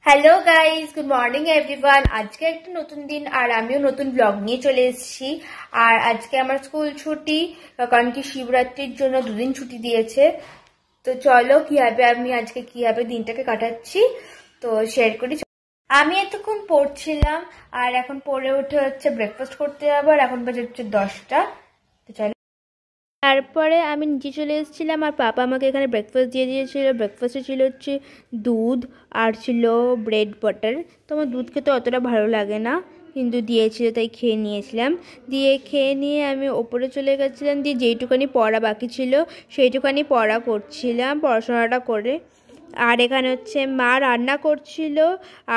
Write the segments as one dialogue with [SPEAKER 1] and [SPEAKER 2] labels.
[SPEAKER 1] Hello guys, good morning everyone. আজকে একটা নতুন দিন আর আমিও নতুন ব্লগ নিয়ে চলে এসেছি। আর আজকে আমার স্কুল ছুটি, কারণ কি শিবরাত্রির জন্য দুদিন ছুটি দিয়েছে। তো চলো আমি আজকে কিভাবে দিনটাকে কাটাচ্ছি তো শেয়ার করি। আমি এতক্ষণ পড়ছিলাম আর এখন পড়ে উঠে হচ্ছে ব্রেকফাস্ট করতে যাবো। আর এখন বাজে হচ্ছে 10টা। তো চলো, তারপরে আমি নিচে চলে এসেছিলাম আর পাপা আমাকে এখানে ব্রেকফাস্ট দিয়ে দিয়েছিল। ব্রেকফাস্টে ছিল হচ্ছে দুধ আর ছিল ব্রেড বাটার। তো আমার দুধ খেতে অতটা ভালো লাগে না, কিন্তু দিয়েছিল তাই খেয়ে নিয়েছিলাম। খেয়ে নিয়ে আমি ওপরে চলে গেছিলাম, দিয়ে যেইটুখানি পড়া বাকি ছিল সেইটুখানি পড়া করছিলাম, পড়াশোনাটা করে। আর এখানে হচ্ছে মা রান্না করছিল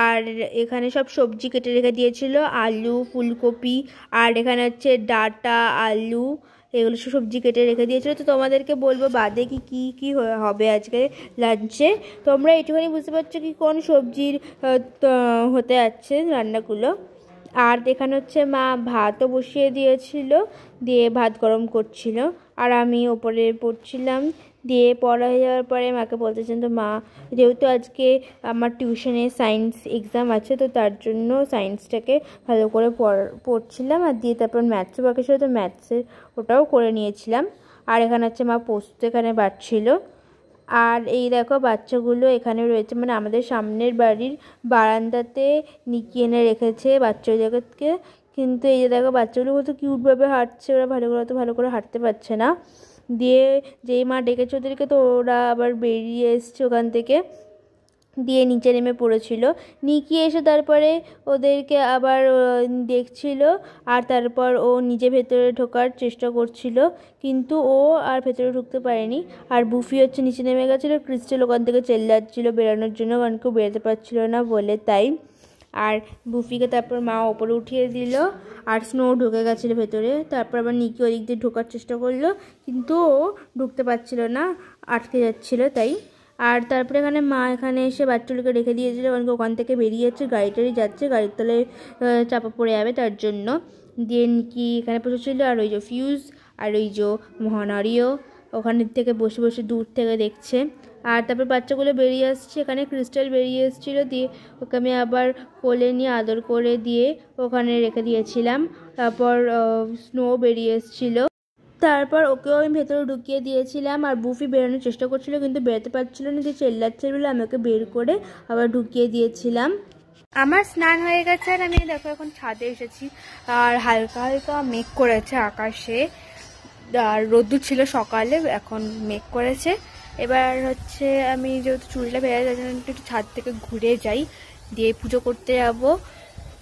[SPEAKER 1] আর এখানে সব সবজি কেটে রেখে দিয়েছিল, আলু, ফুলকপি, আর এখানে হচ্ছে ডাঁটা, আলু, এগুলো সব সবজি কেটে রেখে দিয়েছিল। তো তোমাদেরকে বলবো বাদে কি হবে আজকে লাঞ্চে। তোমরা এইটুখানি বুঝতে পারছো কি কোন সবজির হতে যাচ্ছে রান্নাগুলো। আর এখানে হচ্ছে মা ভাতও বসিয়ে দিয়েছিল, দিয়ে ভাত গরম করছিল আর আমি ওপরে পড়ছিলাম। দিয়ে পড়া হয়ে যাওয়ার পরে মাকে বলতেছেন, তো মা যেহেতু আজকে আমার টিউশনে সায়েন্স এক্সাম আছে তো তার জন্য সায়েন্সটাকে ভালো করে পড়ছিলাম। আর দিয়ে তারপর ম্যাথসও বাকি ছিল, তো ম্যাথসের ওটাও করে নিয়েছিলাম। আর এখানে হচ্ছে মা পোস্ত এখানে বাটছিল। আর এই দেখো বাচ্চাগুলো এখানে রয়েছে, মানে আমাদের সামনের বাড়ির বারান্দাতে নিকি এনে রেখেছে বাচ্চাদেরকে। কিন্তু এই যে দেখো বাচ্চাগুলো কত কিউটভাবে হাঁটছে, ওরা ভালো করে হাঁটতে পারছে না। দিয়ে যেই মা ডেকেছে ওদেরকে, তো ওরা আবার বেরিয়ে এসছে ওখান থেকে, দিয়ে নিচে নেমে পড়েছিল। নিকি এসে তারপরে ওদেরকে আবার দেখছিল আর তারপর ও নিজে ভেতরে ঢোকার চেষ্টা করছিল, কিন্তু ও আর ভেতরে ঢুকতে পারেনি। আর বুফি হচ্ছে নিচে নেমে গেছিলো, ক্রিস্টাল ওখান থেকে চেল্লাচ্ছিল বেরোনোর জন্য, কারণ কেউ বেরোতে পারছিল না বলে তাই। আর বুফিকে তারপর মা ওপরে উঠিয়ে দিল আর স্নো ঢুকে গেছিলো ভেতরে। তারপর আবার নিকি ওদিক দিয়ে ঢোকার চেষ্টা করলো, কিন্তু ও ঢুকতে পারছিল না, আটকে যাচ্ছিলো তাই। আর তারপরে এখানে মা এখানে এসে বাচ্চাগুলোকে রেখে দিয়েছিল, কারণ ওখান থেকে বেরিয়ে যাচ্ছে, গাড়ি যাচ্ছে, গাড়ির তলায় চাপা পড়ে যাবে তার জন্য। দিয়ে নিকি এখানে বসেছিল আর ওই যে ফিউজ আর ওই যে মহানারিও ওখানের থেকে বসে বসে দূর থেকে দেখছে। আর তারপর বাচ্চাগুলো বেরিয়ে আসছে, এখানে ক্রিস্টাল বেরিয়ে এসেছিলো, দিয়ে ওকে আমি আবার কোলে নিয়ে আদর করে দিয়ে ওখানে রেখে দিয়েছিলাম। তারপর স্নো বেরিয়ে এসেছিলো, তারপর ওকেও আমি ভেতরে ঢুকিয়ে দিয়েছিলাম। আর বুফি বেরোনোর চেষ্টা করছিল কিন্তু বেরোতে পারছিল না, দিয়ে চেল্লাচ্ছে বলে আমি ওকে বের করে আবার ঢুকিয়ে দিয়েছিলাম। আমার স্নান হয়ে গেছে আর আমি দেখো এখন ছাদে এসেছি। আর হালকা হালকা মেঘ করেছে আকাশে, আর রোদ্দুর ছিল সকালে, এখন মেঘ করেছে। এবার হচ্ছে আমি যেহেতু চুলটা ভেজে যাচ্ছে একটু ছাদ থেকে ঘুরে যাই, দিয়ে পুজো করতে যাবো।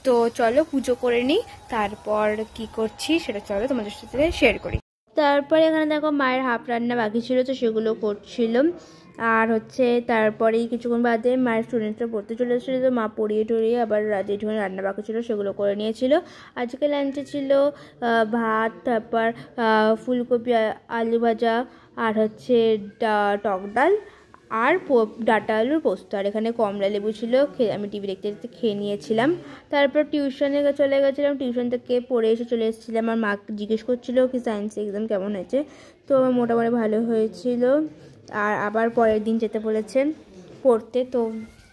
[SPEAKER 1] তো চলো পুজো করে নিই, তারপর কি করছি সেটা চলো তোমাদের সাথে শেয়ার করি। তারপরে এখানে দেখো মায়ের হাফ রান্না বাকি ছিল, তো সেগুলো করছিল। আর হচ্ছে তারপরেই কিছুক্ষণ বাদে মায়ের স্টুডেন্টরা পড়তে চলে এসেছিলো, তো মা পড়িয়ে টড়িয়ে আবার যেটুকুনি রান্না বাকি ছিল সেগুলো করে নিয়েছিল। আজকে লাঞ্চে ছিল ভাত, তারপর ফুলকপি আলু ভাজা, আর হচ্ছে টক ডাল, আর ডাঁটা আলুর পোস্ত। আর এখানে কমলা লেবু ছিল, আমি টিভি দেখতে দেখতে খেয়ে নিয়েছিলাম। তারপর টিউশনে চলে গেছিলাম, টিউশন থেকে পড়ে এসে চলে এসেছিলাম। আমার মা জিজ্ঞেস করছিল কি সায়েন্স এক্সাম কেমন হয়েছে, তো আমার মোটামুটি ভালো হয়েছিল। আর আবার পরের দিন যেতে বলেছেন পড়তে, তো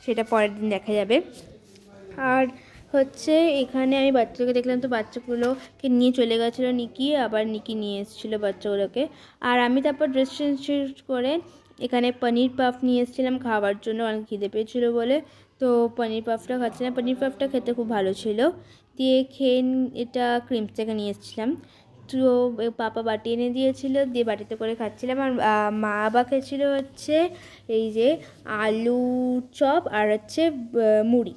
[SPEAKER 1] সেটা পরের দিন দেখা যাবে। আর হচ্ছে এখানে আমি বাচ্চাকে দেখলাম, তো বাচ্চাগুলোকে নিয়ে চলে গেছিলো নিকি, আবার নিকি নিয়ে এসেছিলো বাচ্চাগুলোকে। আর আমি তারপর ড্রেস চেঞ্জ করে এখানে পনির পাফ নিয়ে এসেছিলাম খাওয়ার জন্য, অনেক খিদে পেয়েছিলো বলে। তো পনির পাফটা খাচ্ছিলাম, পনির পাফটা খেতে খুব ভালো ছিল। দিয়ে খেয়ে এটা ক্রিমস থেকে নিয়ে এসেছিলাম, তো পাপা বাটি এনে দিয়েছিল, দিয়ে বাটিতে করে খাচ্ছিলাম। আর মা আবার খেয়েছিল হচ্ছে এই যে আলু চপ আর হচ্ছে মুড়ি।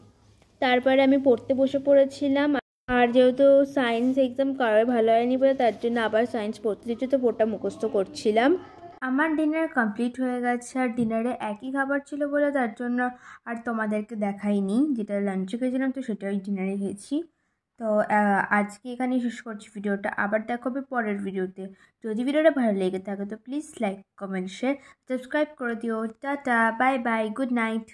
[SPEAKER 1] তারপরে আমি পড়তে বসে পড়েছিলাম। আর যেহেতু সায়েন্স এক্সাম কারোর ভালো হয়নি বলে তার জন্য আবার সায়েন্স পড়তে দিচ্ছে, তো ওটা মুখস্থ করছিলাম। আমার ডিনার কমপ্লিট হয়ে গেছে, আর ডিনারে একই খাবার ছিল বলে তার জন্য আর তোমাদেরকে দেখাইনি। যেটা লাঞ্চে খেয়েছিলাম তো সেটাই ডিনারে খেয়েছি। তো আজকে এখানেই শেষ করছি ভিডিওটা, আবার দেখা হবে পরের ভিডিওতে। যদি ভিডিওটা ভালো লেগে থাকে তো please like, comment, share, subscribe করে দিও। Tata, bye bye, good night.